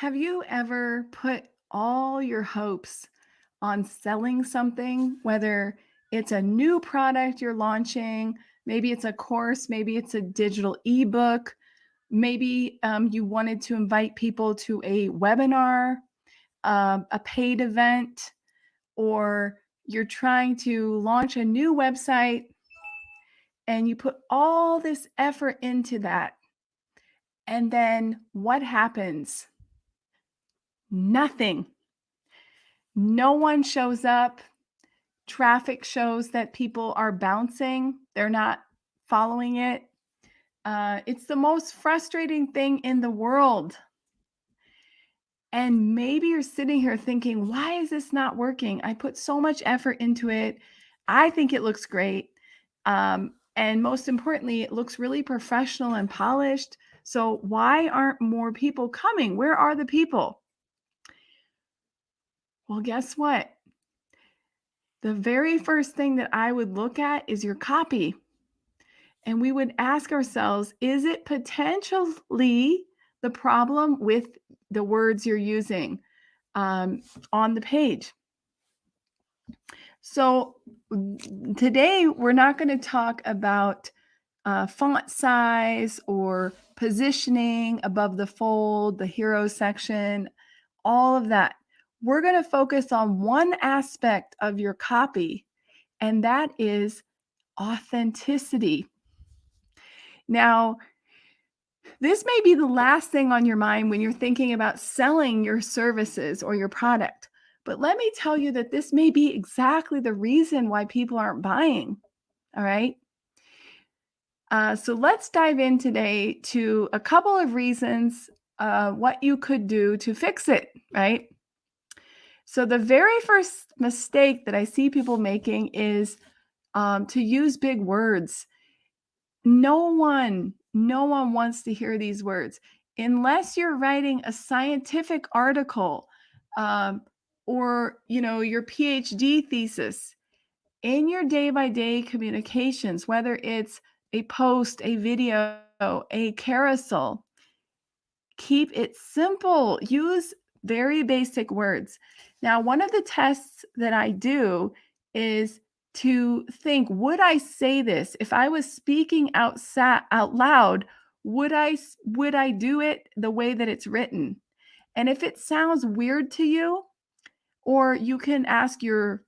Have you ever put all your hopes on selling something, whether it's a new product you're launching, maybe it's a course, maybe it's a digital ebook, maybe you wanted to invite people to a webinar, a paid event, or you're trying to launch a new website and you put all this effort into that. And then what happens? Nothing. No one shows up. Traffic shows that people are bouncing, they're not following it. It's the most frustrating thing in the world. And maybe you're sitting here thinking, why is this not working? I put so much effort into it. I think it looks great. And most importantly, it looks really professional and polished. So, why aren't more people coming? Where are the people? Well, guess what? The very first thing that I would look at is your copy. And we would ask ourselves, is it potentially the problem with the words you're using um, on the page? So today we're not going to talk about font size or positioning above the fold, the hero section, all of that. We're going to focus on one aspect of your copy, and that is authenticity. Now, this may be the last thing on your mind when you're thinking about selling your services or your product. But let me tell you that this may be exactly the reason why people aren't buying. All right. So let's dive in today to a couple of reasons what you could do to fix it. Right. So the very first mistake that I see people making is to use big words. No one wants to hear these words unless you're writing a scientific article, um, or your PhD thesis in your day-by-day communications, whether it's a post, a video, a carousel. Keep it simple. Use very basic words. Now, one of the tests that I do is to think, would I say this if I was speaking out loud? Would I do it the way that it's written? And if it sounds weird to you, or you can ask your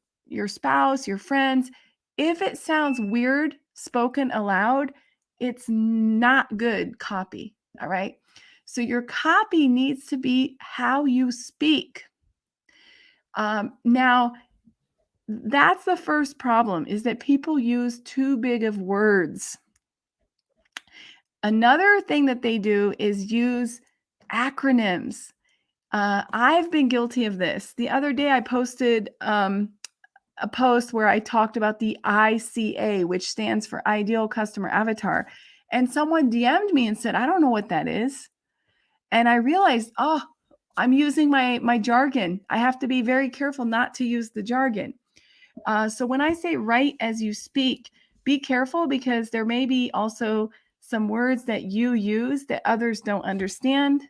spouse, your friends, if it sounds weird spoken aloud, it's not good copy. All right. So your copy needs to be how you speak. Now, that's the first problem, is that people use too big of words. Another thing that they do is use acronyms. I've been guilty of this. The other day, I posted a post where I talked about the ICA, which stands for Ideal Customer Avatar. And someone DM'd me and said, I don't know what that is. And I realized, oh, I'm using my jargon. I have to be very careful not to use the jargon. So when I say write as you speak, be careful, because there may be also some words that you use that others don't understand.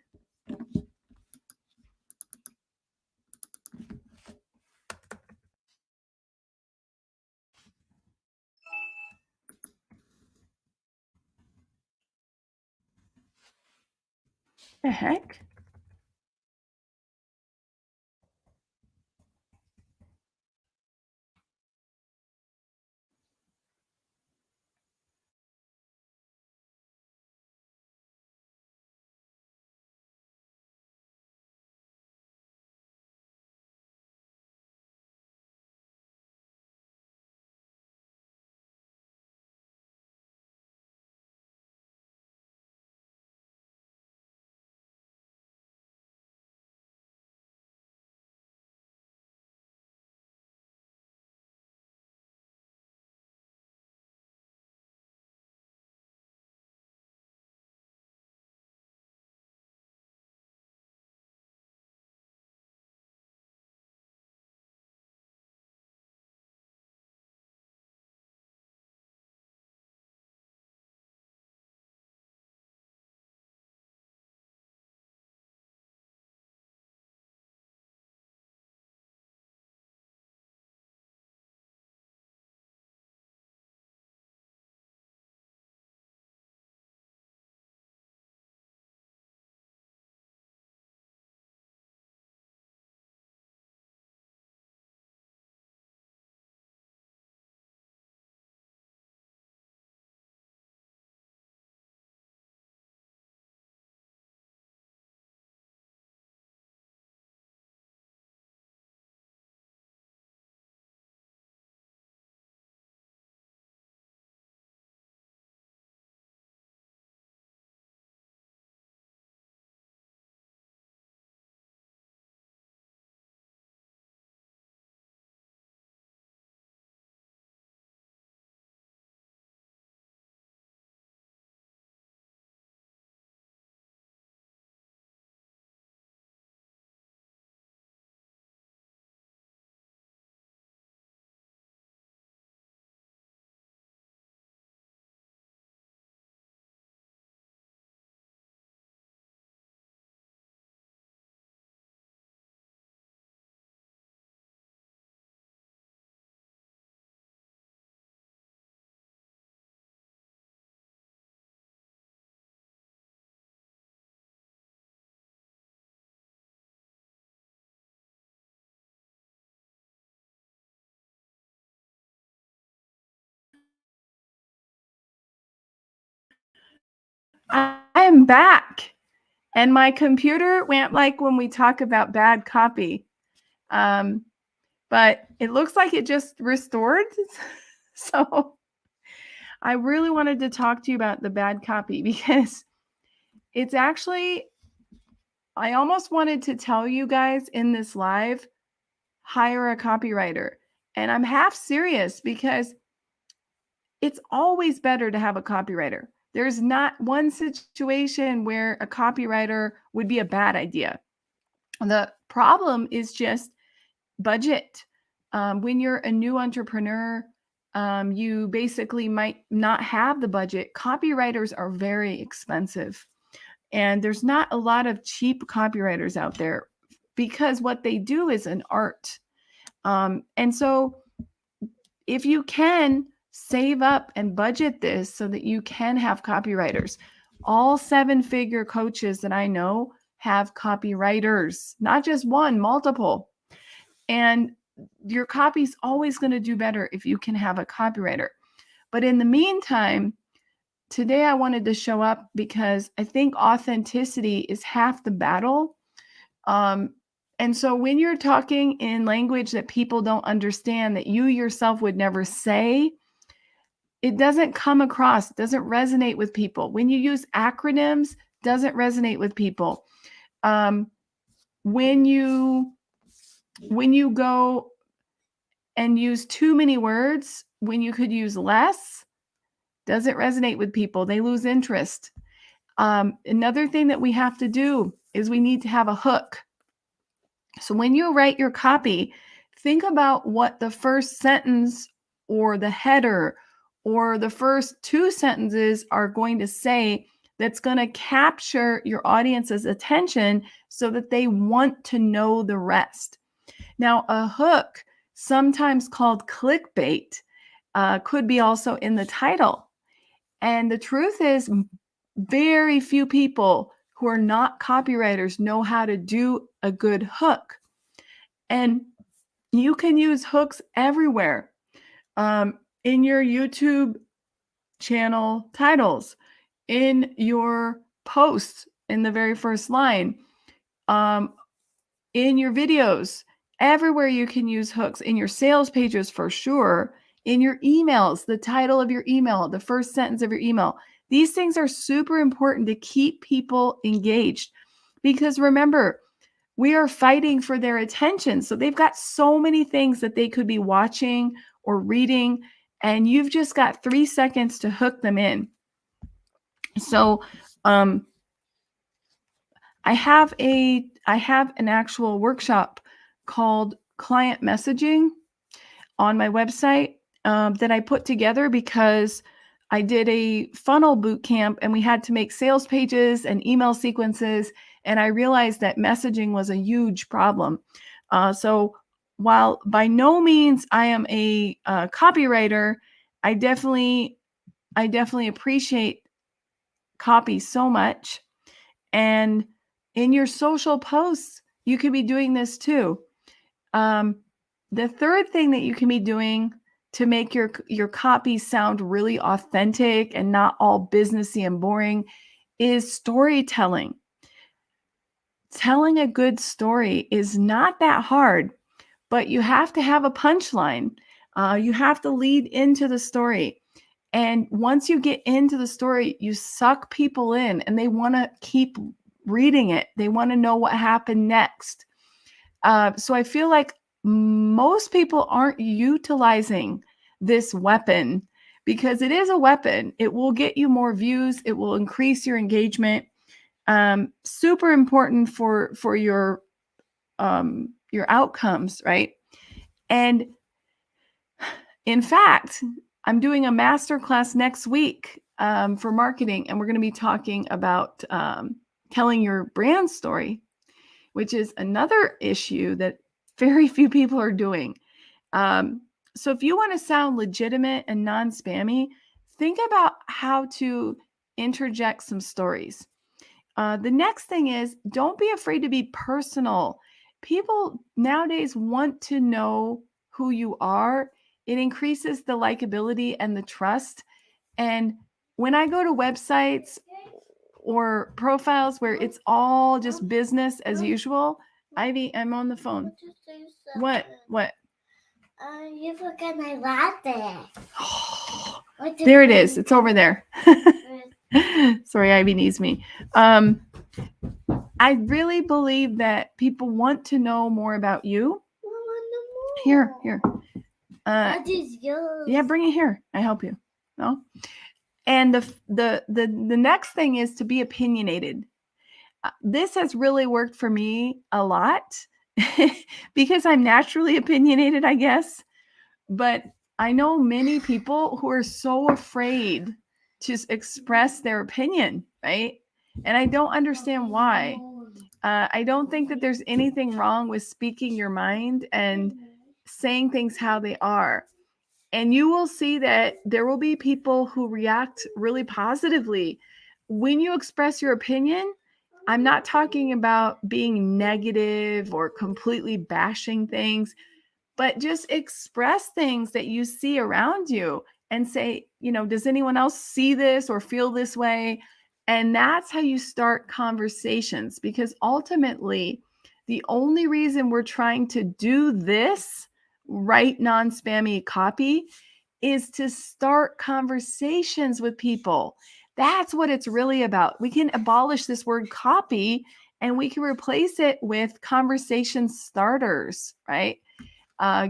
The heck? I am back. And my computer went like when we talk about bad copy. But it looks like it just restored. So I really wanted to talk to you about the bad copy because it's actually, I almost wanted to tell you guys in this live, hire a copywriter. And I'm half serious because it's always better to have a copywriter. There's not one situation where a copywriter would be a bad idea. The problem is just budget. When you're a new entrepreneur, you basically might not have the budget. Copywriters are very expensive, and there's not a lot of cheap copywriters out there because what they do is an art. And so if you can save up and budget this so that you can have copywriters, all 7-figure coaches that I know have copywriters, not just one, multiple. And your copy's always going to do better if you can have a copywriter. But in the meantime, today I wanted to show up because I think authenticity is half the battle. And so when you're talking in language that people don't understand, that you yourself would never say, it doesn't come across, doesn't resonate with people. When you use acronyms, doesn't resonate with people. When you go and use too many words when you could use less, doesn't resonate with people. They lose interest. Another thing that we have to do is we need to have a hook. So when you write your copy, think about what the first sentence or the header or the first 2 sentences are going to say that's going to capture your audience's attention so that they want to know the rest. Now, a hook, sometimes called clickbait, could be also in the title. And the truth is, very few people who are not copywriters know how to do a good hook. And you can use hooks everywhere. In your YouTube channel titles, in your posts in the very first line, in your videos, everywhere you can use hooks, in your sales pages for sure, in your emails, the title of your email, the first sentence of your email. These things are super important to keep people engaged because remember, we are fighting for their attention. So they've got so many things that they could be watching or reading, and you've just got 3 seconds to hook them in. So I have an actual workshop called Client Messaging on my website that I put together because I did a funnel boot camp and we had to make sales pages and email sequences. And I realized that messaging was a huge problem. So while by no means I am a copywriter, I definitely appreciate copy so much. And in your social posts, you could be doing this too. The third thing that you can be doing to make your copy sound really authentic and not all businessy and boring is storytelling. Telling a good story is not that hard, but you have to have a punchline. You have to lead into the story. And once you get into the story, you suck people in and they want to keep reading it. They want to know what happened next. So I feel like most people aren't utilizing this weapon because it is a weapon. It will get you more views. It will increase your engagement. Super important for your outcomes, right? And in fact, I'm doing a masterclass next week for marketing, and we're going to be talking about telling your brand story, which is another issue that very few people are doing. So if you want to sound legitimate and non-spammy, think about how to interject some stories. The next thing is, don't be afraid to be personal. People nowadays want to know who you are. It increases the likability and the trust. And when I go to websites or profiles where it's all just business as usual. Ivy, I'm on the phone. What? You forgot my latte. There it is. It's over there. Sorry, Ivy needs me. I really believe that people want to know more about you. Here. What is yours? Yeah, bring it here. I help you. No. And the next thing is to be opinionated. This has really worked for me a lot because I'm naturally opinionated, I guess. But I know many people who are so afraid to express their opinion, right? And I don't understand why. I don't think that there's anything wrong with speaking your mind and saying things how they are. And you will see that there will be people who react really positively. When you express your opinion, I'm not talking about being negative or completely bashing things, but just express things that you see around you and say, does anyone else see this or feel this way? And that's how you start conversations, because ultimately, the only reason we're trying to do this, write non-spammy copy, is to start conversations with people. That's what it's really about. We can abolish this word copy and we can replace it with conversation starters, right?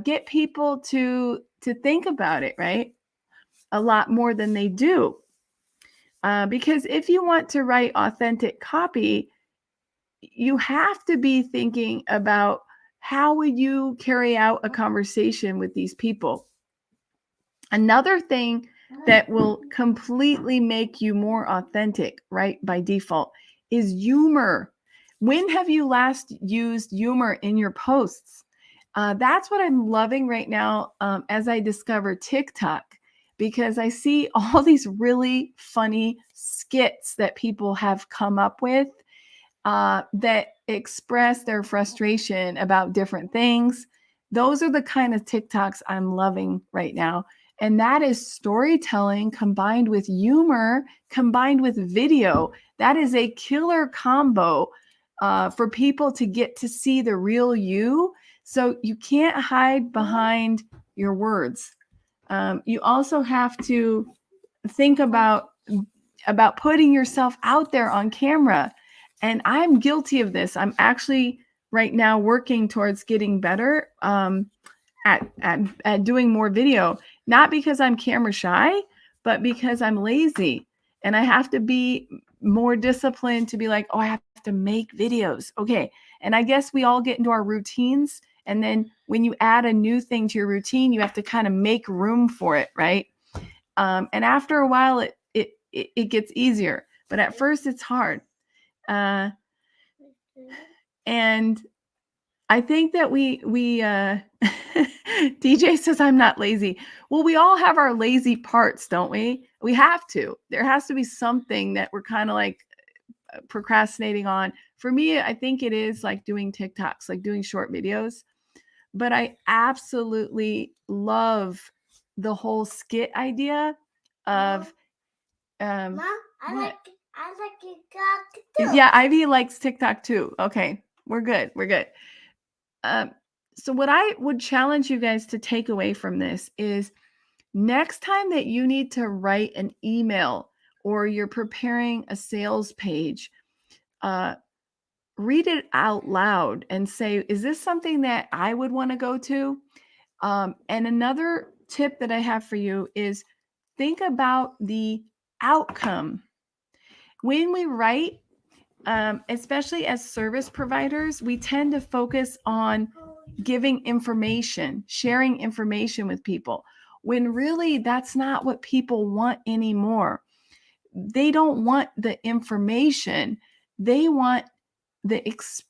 Get people to think about it, right? A lot more than they do. Because if you want to write authentic copy, you have to be thinking about how would you carry out a conversation with these people. Another thing that will completely make you more authentic, right, by default, is humor. When have you last used humor in your posts? That's what I'm loving right now as I discover TikTok, because I see all these really funny skits that people have come up with that express their frustration about different things. Those are the kind of TikToks I'm loving right now. And that is storytelling combined with humor, combined with video. That is a killer combo for people to get to see the real you. So you can't hide behind your words. You also have to think about putting yourself out there on camera. And I'm guilty of this. I'm actually right now working towards getting better at doing more video, not because I'm camera shy, but because I'm lazy. And I have to be more disciplined to be like, oh, I have to make videos. Okay. And I guess we all get into our routines. And then when you add a new thing to your routine, you have to kind of make room for it, right? And after a while, it gets easier. But at first, it's hard. And I think that we DJ says I'm not lazy. Well, we all have our lazy parts, don't we? We have to. There has to be something that we're kind of like procrastinating on. For me, I think it is like doing TikToks, like doing short videos. But I absolutely love the whole skit idea of Mom, I like TikTok too. Yeah, Ivy likes TikTok too. Okay, we're good. So what I would challenge you guys to take away from this is, next time that you need to write an email or you're preparing a sales page, read it out loud and say, is this something that I would want to go to? And another tip that I have for you is think about the outcome. When we write, especially as service providers, we tend to focus on giving information, sharing information with people, when really that's not what people want anymore. They don't want the information. They want the experience.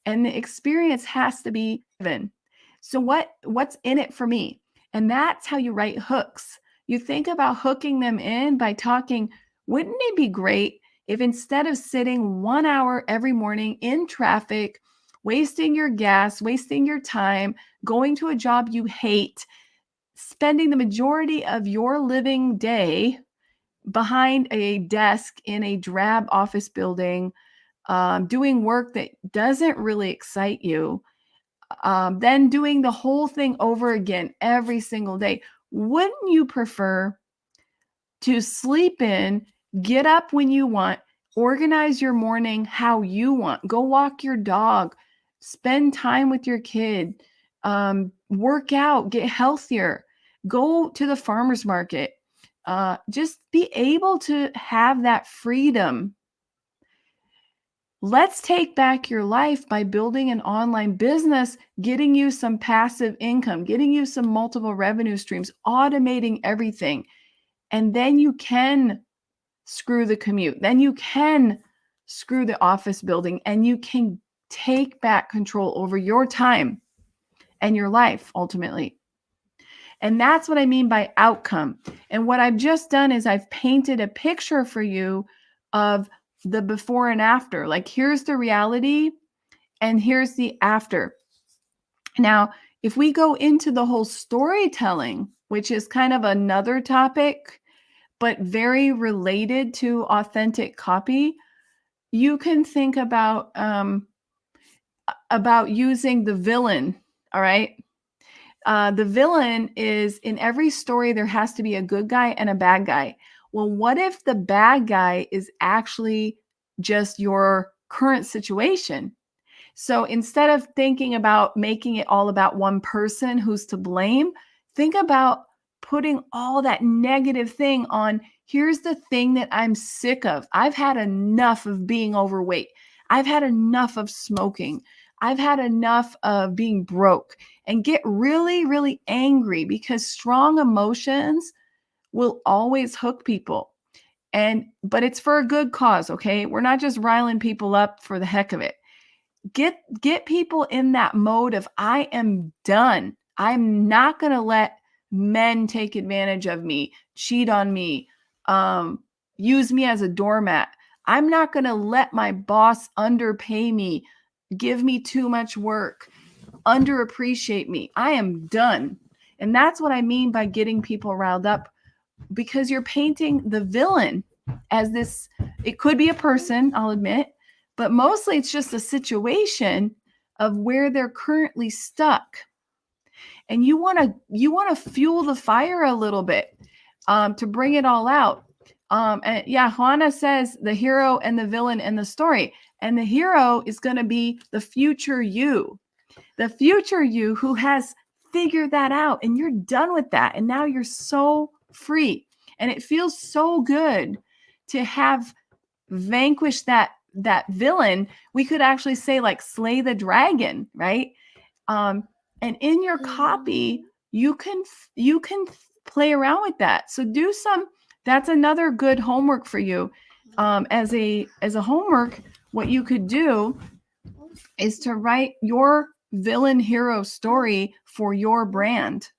And the experience has to be given. So what's in it for me? And that's how you write hooks. You think about hooking them in by talking, wouldn't it be great if instead of sitting 1 hour every morning in traffic, wasting your gas, wasting your time, going to a job you hate, spending the majority of your living day behind a desk in a drab office building, doing work that doesn't really excite you, then doing the whole thing over again every single day. Wouldn't you prefer to sleep in, get up when you want, organize your morning how you want, go walk your dog, spend time with your kid, work out, get healthier, go to the farmer's market, just be able to have that freedom? Let's take back your life by building an online business, getting you some passive income, getting you some multiple revenue streams, automating everything. And then you can screw the commute. Then you can screw the office building, and you can take back control over your time and your life ultimately. And that's what I mean by outcome. And what I've just done is I've painted a picture for you of the before and after. Like, here's the reality and here's the after. Now, if we go into the whole storytelling, which is kind of another topic, but very related to authentic copy, you can think about using the villain. All right. The villain is, in every story, there has to be a good guy and a bad guy. Well, what if the bad guy is actually just your current situation? So instead of thinking about making it all about one person who's to blame, think about putting all that negative thing on, here's the thing that I'm sick of. I've had enough of being overweight. I've had enough of smoking. I've had enough of being broke, and get really, really angry, because strong emotions will always hook people. But it's for a good cause, okay? We're not just riling people up for the heck of it. Get people in that mode of, I am done. I'm not going to let men take advantage of me, cheat on me, use me as a doormat. I'm not going to let my boss underpay me, give me too much work, underappreciate me. I am done. And that's what I mean by getting people riled up, because you're painting the villain as this. It could be a person, I'll admit, but mostly it's just a situation of where they're currently stuck. And you want to fuel the fire a little bit, to bring it all out. And yeah, Juana says the hero and the villain in the story. And the hero is going to be the future you. The future you who has figured that out, and you're done with that. And now you're so free. And it feels so good to have vanquished that villain. We could actually say, like, slay the dragon, right? And in your copy, you can play around with that. So that's another good homework for you. As a homework, what you could do is to write your villain hero story for your brand.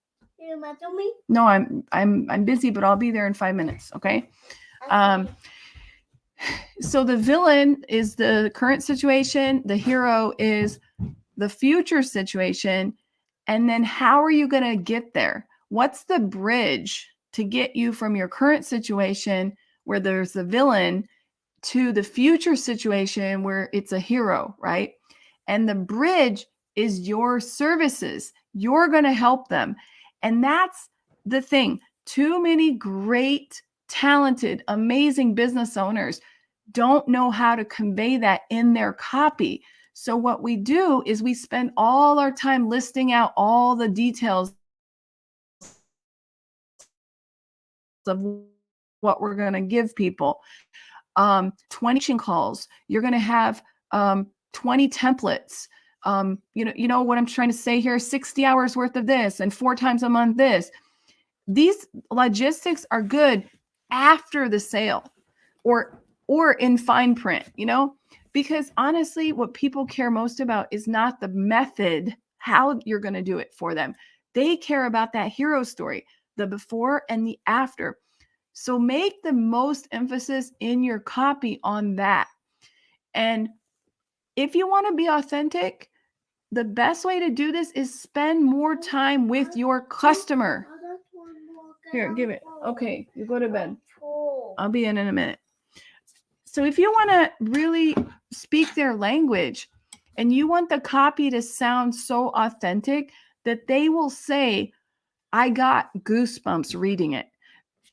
No, I'm busy, but I'll be there in 5 minutes. Okay. So the villain is the current situation. The hero is the future situation. And then how are you going to get there? What's the bridge to get you from your current situation, where there's the villain, to the future situation where it's a hero, right? And the bridge is your services. You're going to help them. And that's the thing. Too many great, talented, amazing business owners don't know how to convey that in their copy. So what we do is we spend all our time listing out all the details of what we're going to give people. 20 calls. You're going to have 20 templates. You know what I'm trying to say here? 60 hours worth of this, and 4 times a month this. These logistics are good after the sale, or in fine print, because honestly, what people care most about is not the method, how you're going to do it for them. They care about that hero story, the before and the after. So make the most emphasis in your copy on that. And if you want to be authentic, the best way to do this is spend more time with your customer. Here, give it. Okay, you go to bed. I'll be in a minute. So if you want to really speak their language and you want the copy to sound so authentic that they will say, I got goosebumps reading it,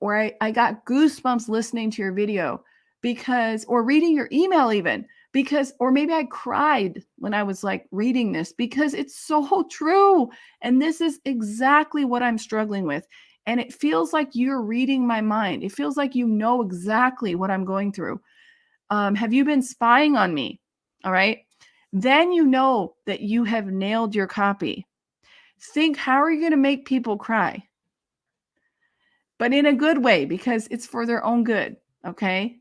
or I got goosebumps listening to your video because, or reading your email even because, or maybe I cried when I was like reading this because it's so true. And this is exactly what I'm struggling with. And it feels like you're reading my mind. It feels like you know exactly what I'm going through. Have you been spying on me? All right. Then you know that you have nailed your copy. Think, how are you going to make people cry? But in a good way, because it's for their own good. Okay.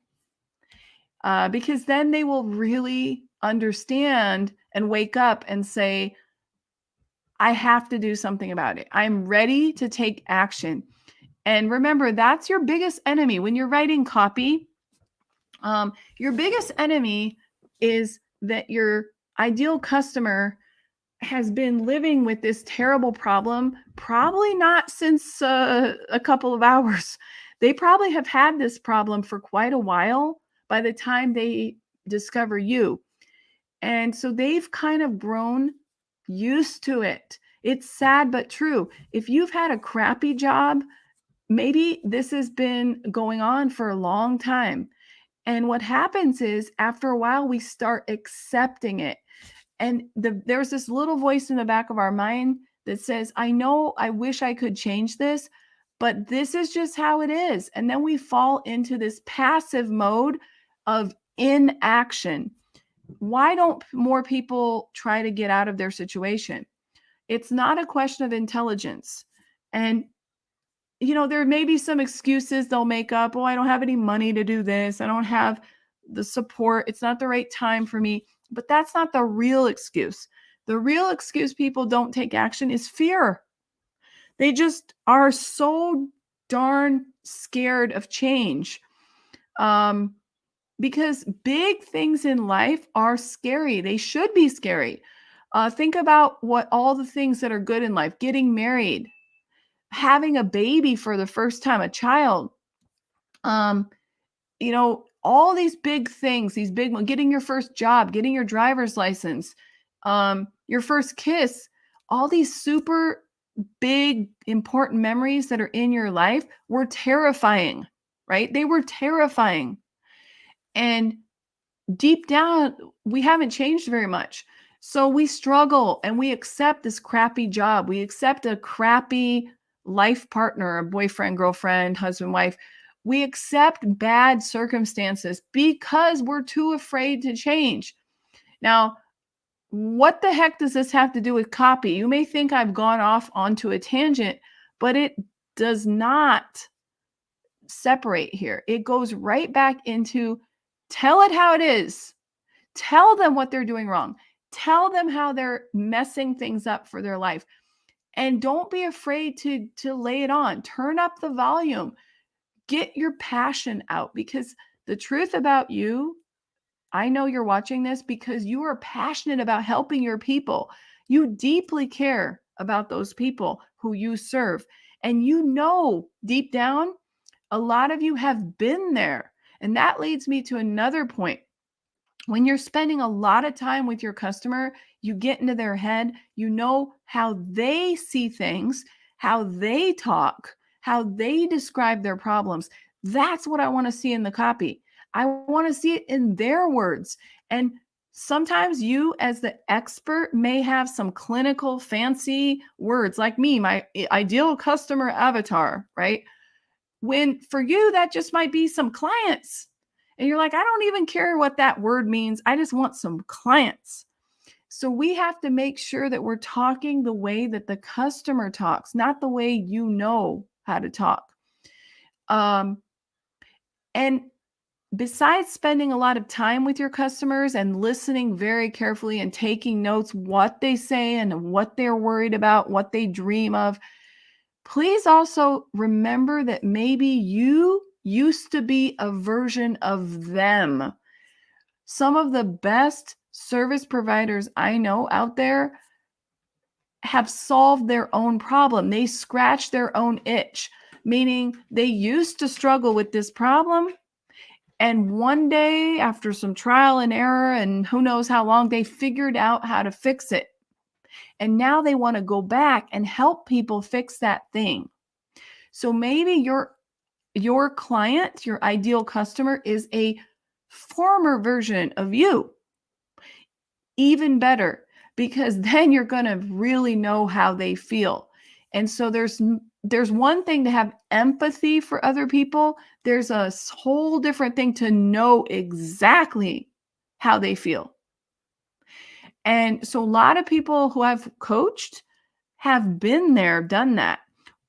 Because then they will really understand and wake up and say, I have to do something about it. I'm ready to take action. And remember, that's your biggest enemy. When you're writing copy, your biggest enemy is that your ideal customer has been living with this terrible problem, probably not since a couple of hours. They probably have had this problem for quite a while by the time they discover you. And so they've kind of grown used to it. It's sad but true. If you've had a crappy job, maybe this has been going on for a long time. And what happens is after a while, we start accepting it. And there's this little voice in the back of our mind that says, I know, I wish I could change this, but this is just how it is. And then we fall into this passive mode of inaction. Why don't more people try to get out of their situation? It's not a question of intelligence. And there may be some excuses they'll make up. Oh, I don't have any money to do this. I don't have the support. It's not the right time for me. But that's not the real excuse. The real excuse people don't take action is fear. They just are so darn scared of change. Because big things in life are scary. They should be scary. Think about what all the things that are good in life, getting married, having a baby for the first time, a child, all these big things, getting your first job, getting your driver's license, your first kiss, all these super big, important memories that are in your life were terrifying, right? They were terrifying. And deep down, we haven't changed very much. So we struggle and we accept this crappy job. We accept a crappy life partner, a boyfriend, girlfriend, husband, wife. We accept bad circumstances because we're too afraid to change. Now, what the heck does this have to do with copy? You may think I've gone off onto a tangent, but it does not separate here. It goes right back into tell it how it is. Tell them what they're doing wrong. Tell them how they're messing things up for their life. And don't be afraid to lay it on. Turn up the volume. Get your passion out, because the truth about you, I know you're watching this because you are passionate about helping your people. You deeply care about those people who you serve. And deep down, a lot of you have been there. And that leads me to another point. When you're spending a lot of time with your customer, you get into their head, you know how they see things, how they talk, how they describe their problems. That's what I want to see in the copy. I want to see it in their words. And sometimes you, as the expert, may have some clinical fancy words like me, my ideal customer avatar, right? When for you, that just might be some clients. And you're like, I don't even care what that word means. I just want some clients. So we have to make sure that we're talking the way that the customer talks, not the way you know how to talk. And besides spending a lot of time with your customers and listening very carefully and taking notes, what they say and what they're worried about, what they dream of, please also remember that maybe you used to be a version of them. Some of the best service providers I know out there have solved their own problem. They scratched their own itch. meaning they used to struggle with this problem. And one day, after some trial and error and who knows how long, they figured out how to fix it. And now they want to go back and help people fix that thing. So maybe your client, your ideal customer, is a former version of you. Even better, because then you're going to really know how they feel. And so there's one thing to have empathy for other people. There's a whole different thing to know exactly how they feel. And so a lot of people who I've coached have been there, done that,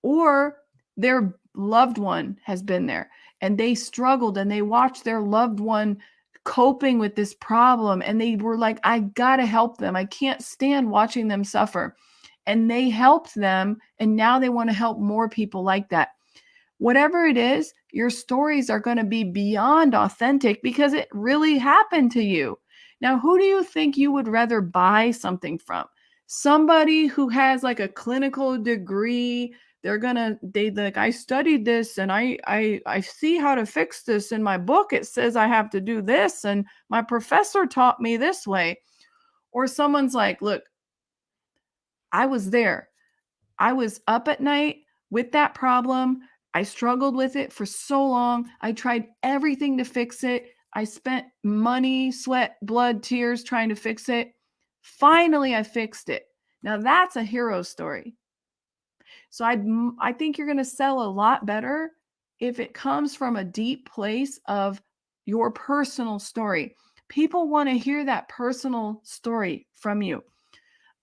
or their loved one has been there and they struggled and they watched their loved one coping with this problem and they were like, I gotta help them. I can't stand watching them suffer. And they helped them, and now they want to help more people like that. Whatever it is, your stories are going to be beyond authentic because it really happened to you. Now, who do you think you would rather buy something from? Somebody who has like a clinical degree. They like, I studied this and I see how to fix this in my book. It says I have to do this and my professor taught me this way. Or someone's like, look, I was there. I was up at night with that problem. I struggled with it for so long. I tried everything to fix it. I spent money, sweat, blood, tears trying to fix it. Finally, I fixed it. Now that's a hero story. So I think you're going to sell a lot better if it comes from a deep place of your personal story. People want to hear that personal story from you.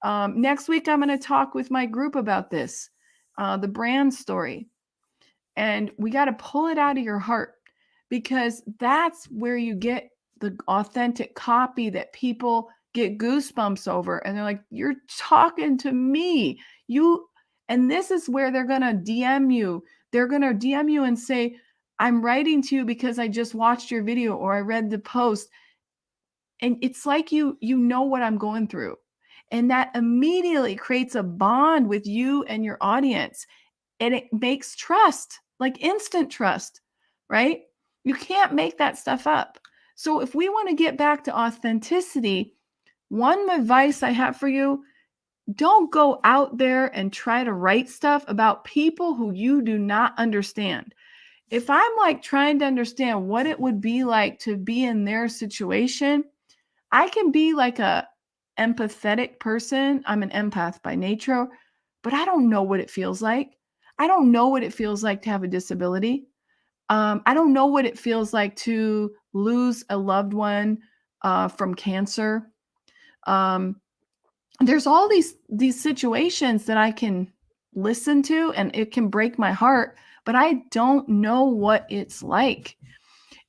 Next week, I'm going to talk with my group about this, the brand story. And we got to pull it out of your heart because that's where you get the authentic copy that people get goosebumps over. And they're like, you're talking to me. And this is where they're going to DM you. They're going to DM you and say, I'm writing to you because I just watched your video or I read the post. And it's like you know what I'm going through. And that immediately creates a bond with you and your audience. And it makes trust, like instant trust, right? You can't make that stuff up. So if we want to get back to authenticity, one advice I have for you, don't go out there and try to write stuff about people who you do not understand. If I'm like trying to understand what it would be like to be in their situation, I can be like a empathetic person. I'm an empath by nature, but I don't know what it feels like. I don't know what it feels like to have a disability. I don't know what it feels like to lose a loved one from cancer. There's all these situations that I can listen to, and it can break my heart, but I don't know what it's like.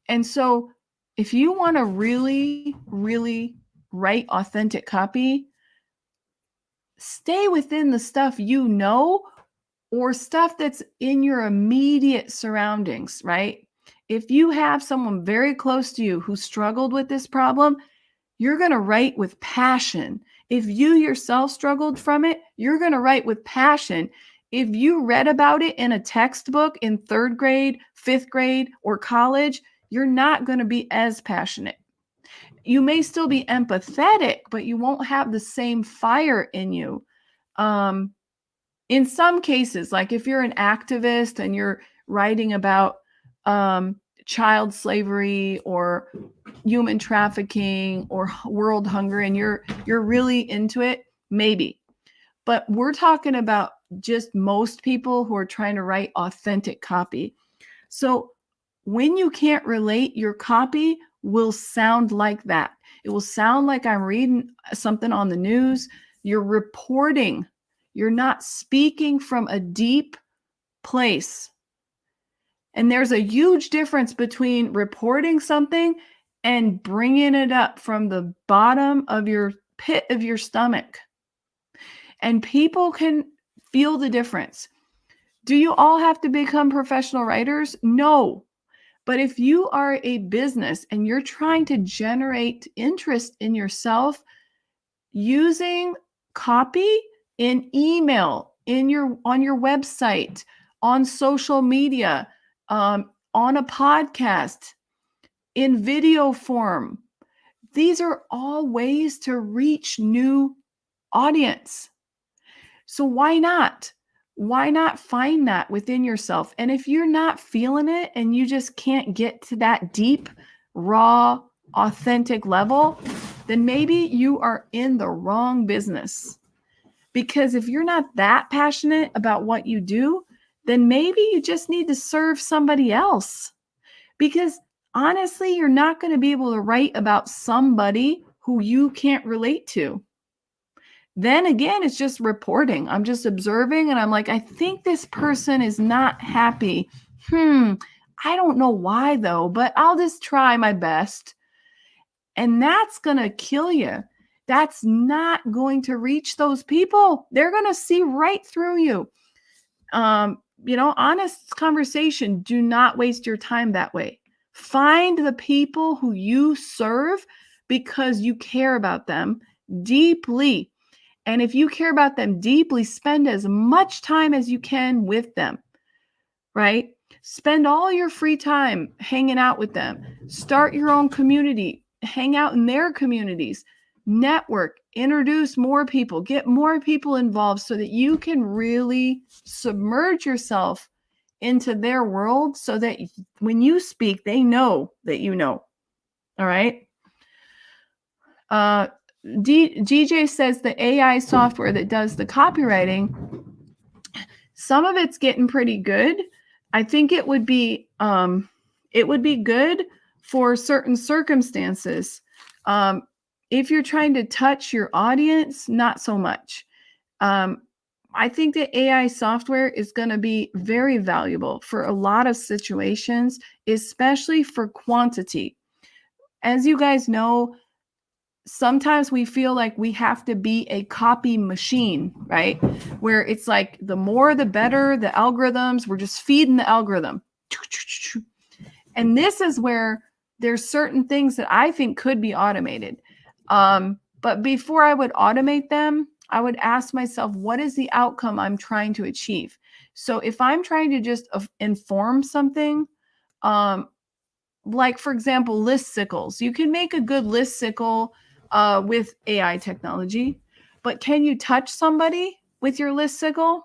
And so if you want to really, really write authentic copy, stay within the stuff you know or stuff that's in your immediate surroundings, right? If you have someone very close to you who struggled with this problem, you're going to write with passion. If you yourself struggled from it, you're going to write with passion. If you read about it in a textbook in 3rd grade, 5th grade, or college, you're not going to be as passionate. You may still be empathetic, but you won't have the same fire in you. In some cases, like if you're an activist and you're writing about child slavery or human trafficking or world hunger and you're really into it, maybe. But we're talking about just most people who are trying to write authentic copy. So when you can't relate, your copy will sound like that. It will sound like I'm reading something on the news. You're reporting. You're not speaking from a deep place. And there's a huge difference between reporting something and bringing it up from the bottom of your pit of your stomach. And people can feel the difference. Do you all have to become professional writers? No. But if you are a business and you're trying to generate interest in yourself using copy in email, on your website, on social media, on a podcast, in video form. These are all ways to reach new audience. So why not? Why not find that within yourself? And if you're not feeling it and you just can't get to that deep, raw, authentic level, then maybe you are in the wrong business. Because if you're not that passionate about what you do, then maybe you just need to serve somebody else. Because honestly, you're not going to be able to write about somebody who you can't relate to. Then again, it's just reporting. I'm just observing and I'm like, I think this person is not happy. I don't know why though, but I'll just try my best. And that's going to kill you. That's not going to reach those people. They're going to see right through you. Honest conversation. Do not waste your time that way. Find the people who you serve because you care about them deeply. And if you care about them deeply, spend as much time as you can with them, right? Spend all your free time hanging out with them. Start your own community. Hang out in their communities. Network. Introduce more people. Get more people involved so that you can really submerge yourself into their world so that when you speak, they know that you know. All right? GJ says the AI software that does the copywriting, some of it's getting pretty good. I think it would be good for certain circumstances. If you're trying to touch your audience, not so much. I think that AI software is going to be very valuable for a lot of situations, especially for quantity. As you guys know, sometimes we feel like we have to be a copy machine, right? Where it's like the more the better, the algorithms, we're just feeding the algorithm. And this is where there's certain things that I think could be automated. But before I would automate them, I would ask myself, what is the outcome I'm trying to achieve? So if I'm trying to just inform something, like for example, listicles, you can make a good listicle with AI technology, but can you touch somebody with your listicle?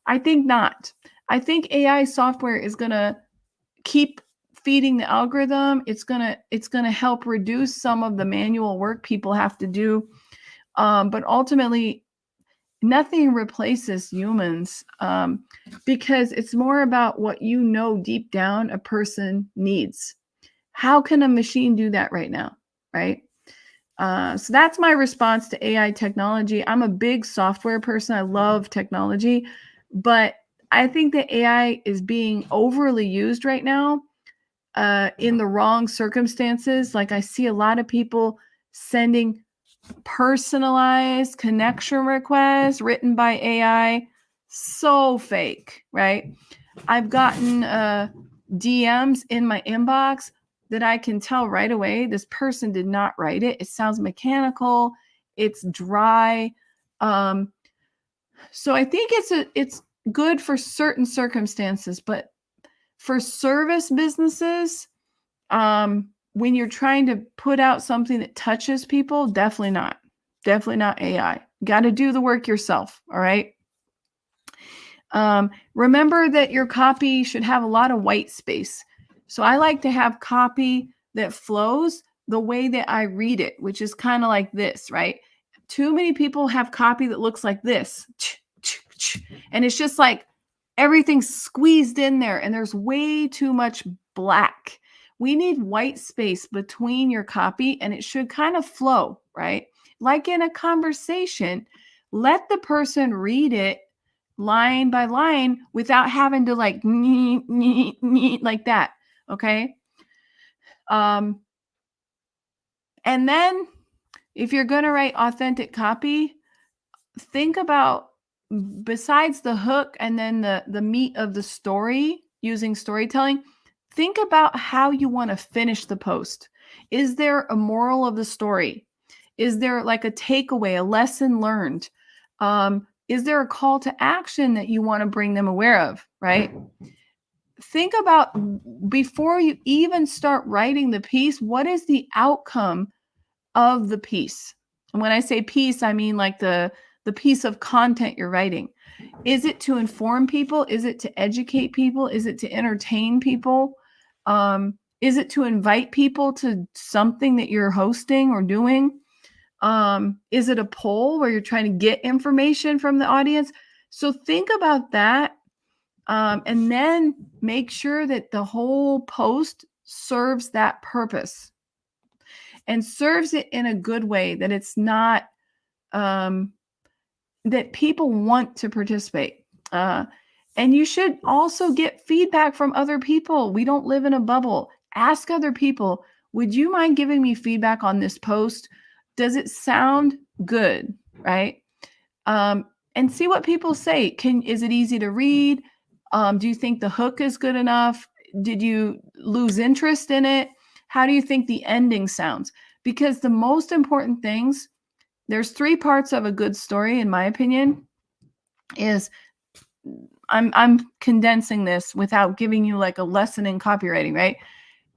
I think not. I think AI software is going to keep feeding the algorithm. It's going to help reduce some of the manual work people have to do. But ultimately, nothing replaces humans because it's more about what you know deep down a person needs. How can a machine do that right now, right? So that's my response to AI technology. I'm a big software person. I love technology, but I think that AI is being overly used right now in the wrong circumstances. Like I see a lot of people sending personalized connection requests written by AI. So fake, right? I've gotten DMs in my inbox that I can tell right away this person did not write it. It sounds mechanical. It's dry. So I think it's good for certain circumstances, but for service businesses, when you're trying to put out something that touches people, definitely not. Definitely not AI. Got to do the work yourself. All right. Remember that your copy should have a lot of white space. So I like to have copy that flows the way that I read it, which is kind of like this, right? Too many people have copy that looks like this. And it's just like everything's squeezed in there and there's way too much black. We need white space between your copy and it should kind of flow, right? Like in a conversation, let the person read it line by line without having to like like that. Okay. And then if you're going to write authentic copy, think about besides the hook and then the meat of the story using storytelling, think about how you want to finish the post. Is there a moral of the story? Is there like a takeaway, a lesson learned? Is there a call to action that you want to bring them aware of, right? Think about, before you even start writing the piece, what is the outcome of the piece? And when I say piece, I mean like the piece of content you're writing. Is it to inform people? Is it to educate people? Is it to entertain people? Is it to invite people to something that you're hosting or doing? Is it a poll where you're trying to get information from the audience? So think about that. And then make sure that the whole post serves that purpose and serves it in a good way, that it's not, that people want to participate. And you should also get feedback from other people. We don't live in a bubble. Ask other people, would you mind giving me feedback on this post? Does it sound good? Right? And see what people say. Is it easy to read? Do you think the hook is good enough? Did you lose interest in it? How do you think the ending sounds? Because the most important things, there's 3 parts of a good story, in my opinion, is I'm condensing this without giving you like a lesson in copywriting, right?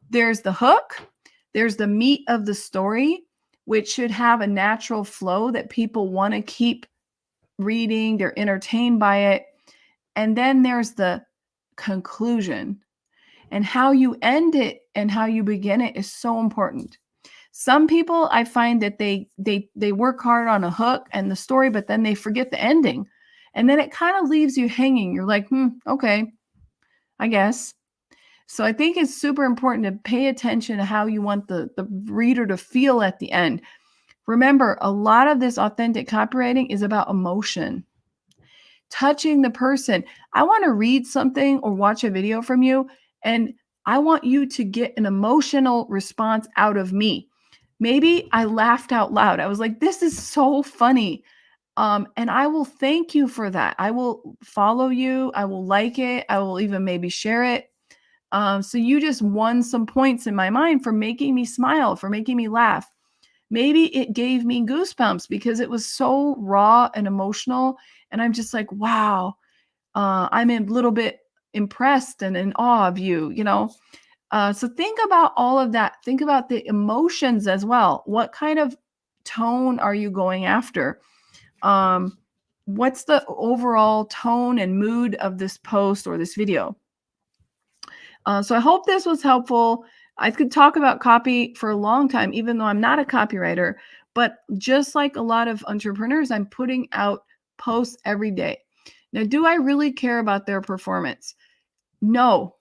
There's the hook, there's the meat of the story, which should have a natural flow that people want to keep reading, they're entertained by it. And then there's the conclusion. And how you end it and how you begin it is so important. Some people, I find that they work hard on a hook and the story, but then they forget the ending. And then it kind of leaves you hanging. You're like, okay, I guess. So I think it's super important to pay attention to how you want the reader to feel at the end. Remember, a lot of this authentic copywriting is about emotion. Touching the person. I want to read something or watch a video from you, and I want you to get an emotional response out of me. Maybe I laughed out loud. I was like, this is so funny. And I will thank you for that. I will follow you. I will like it. I will even maybe share it. So you just won some points in my mind for making me smile, for making me laugh. Maybe it gave me goosebumps because it was so raw and emotional. And I'm just like, wow, I'm a little bit impressed and in awe of you, you know? So think about all of that. Think about the emotions as well. What kind of tone are you going after? What's the overall tone and mood of this post or this video? So I hope this was helpful. I could talk about copy for a long time, even though I'm not a copywriter. But just like a lot of entrepreneurs, I'm putting out posts every day. Now, do I really care about their performance? No.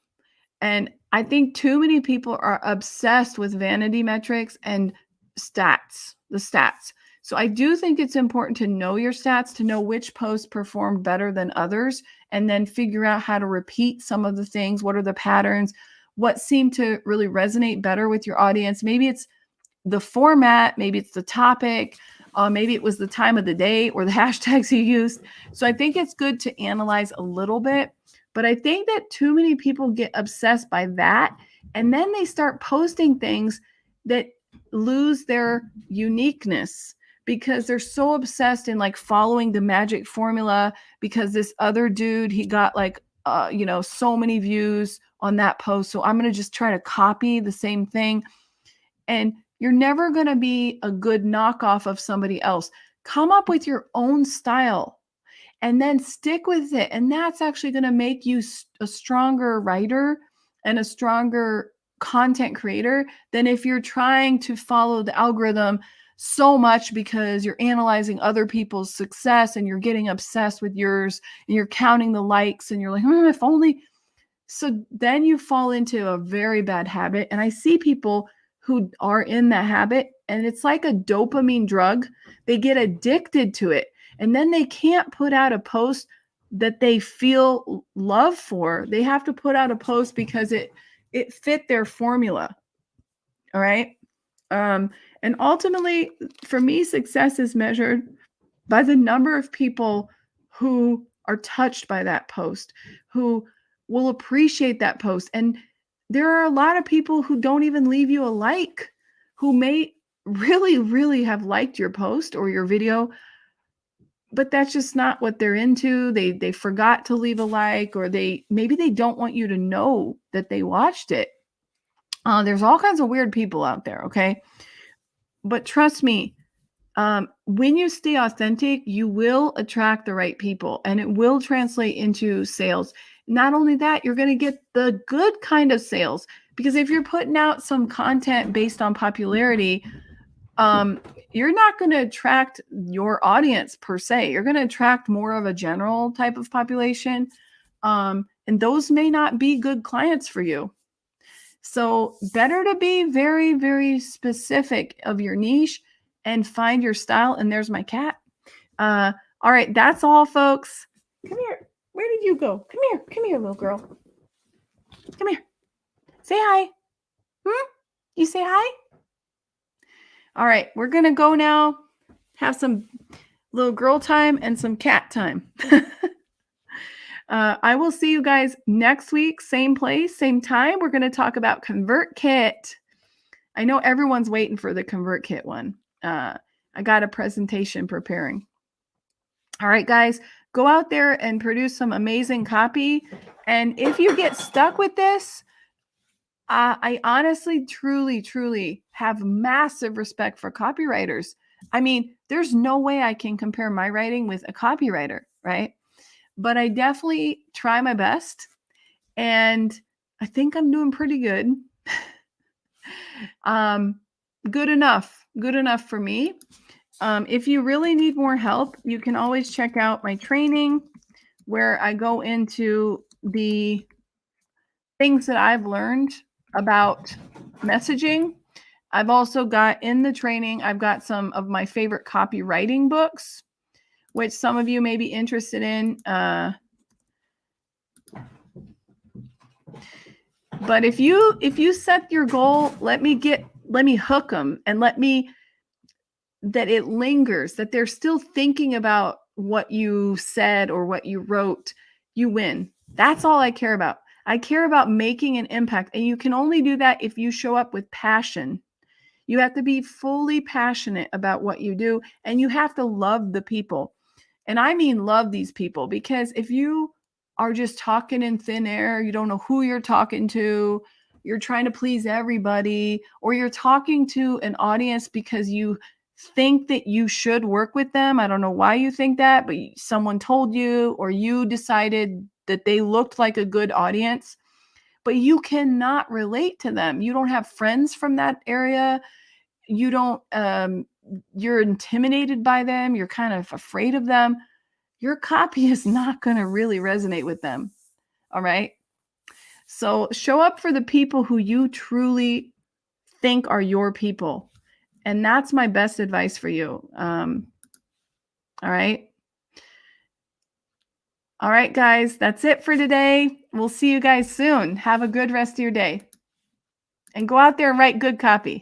And I think too many people are obsessed with vanity metrics and the stats. So I do think it's important to know your stats, to know which posts perform better than others, and then figure out how to repeat some of the things. What are the patterns? What seem to really resonate better with your audience? Maybe it's the format, maybe it's the topic, maybe it was the time of the day or the hashtags you used. So I think it's good to analyze a little bit, but I think that too many people get obsessed by that, and then they start posting things that lose their uniqueness because they're so obsessed in like following the magic formula because this other dude, he got like so many views on that post, so I'm going to just try to copy the same thing. And you're never going to be a good knockoff of somebody else. Come up with your own style and then stick with it. And that's actually going to make you a stronger writer and a stronger content creator than if you're trying to follow the algorithm so much because you're analyzing other people's success and you're getting obsessed with yours and you're counting the likes and you're like, if only. So then you fall into a very bad habit. And I see people who are in that habit, and it's like a dopamine drug. They get addicted to it, and then they can't put out a post that they feel love for. They have to put out a post because it fit their formula. All right. And ultimately, for me, success is measured by the number of people who are touched by that post, who will appreciate that post. And there are a lot of people who don't even leave you a like, who may really, really have liked your post or your video, but that's just not what they're into. They forgot to leave a like, or maybe they don't want you to know that they watched it. There's all kinds of weird people out there, okay? But trust me, when you stay authentic, you will attract the right people, and it will translate into sales. Not only that, you're going to get the good kind of sales, because if you're putting out some content based on popularity, you're not going to attract your audience per se. You're going to attract more of a general type of population. And those may not be good clients for you. So better to be very, very specific of your niche and find your style. And there's my cat. All right, that's all, folks. Come here. Where did you go? Come here, little girl. Come here. Say hi. You say hi? All right, we're going to go now, have some little girl time and some cat time. I will see you guys next week, same place, same time. We're going to talk about ConvertKit. I know everyone's waiting for the ConvertKit one. I got a presentation preparing. All right, guys, go out there and produce some amazing copy. And if you get stuck with this, I honestly, truly, truly have massive respect for copywriters. I mean, there's no way I can compare my writing with a copywriter, right? But I definitely try my best, and I think I'm doing pretty good. Good enough for me. If you really need more help, you can always check out my training where I go into the things that I've learned about messaging. I've also got in the training, I've got some of my favorite copywriting books, which some of you may be interested in. But if you set your goal, let me hook them, and that it lingers, that they're still thinking about what you said or what you wrote, you win. That's all I care about. I care about making an impact, and you can only do that if you show up with passion. You have to be fully passionate about what you do, and you have to love the people. And I mean love these people, because if you are just talking in thin air, you don't know who you're talking to, you're trying to please everybody, or you're talking to an audience because you think that you should work with them. I don't know why you think that, but someone told you, or you decided that they looked like a good audience, but you cannot relate to them. You don't have friends from that area. You don't, you're intimidated by them. You're kind of afraid of them. Your copy is not going to really resonate with them. All right. So show up for the people who you truly think are your people. And that's my best advice for you. All right. All right, guys, that's it for today. We'll see you guys soon. Have a good rest of your day. And go out there and write good copy.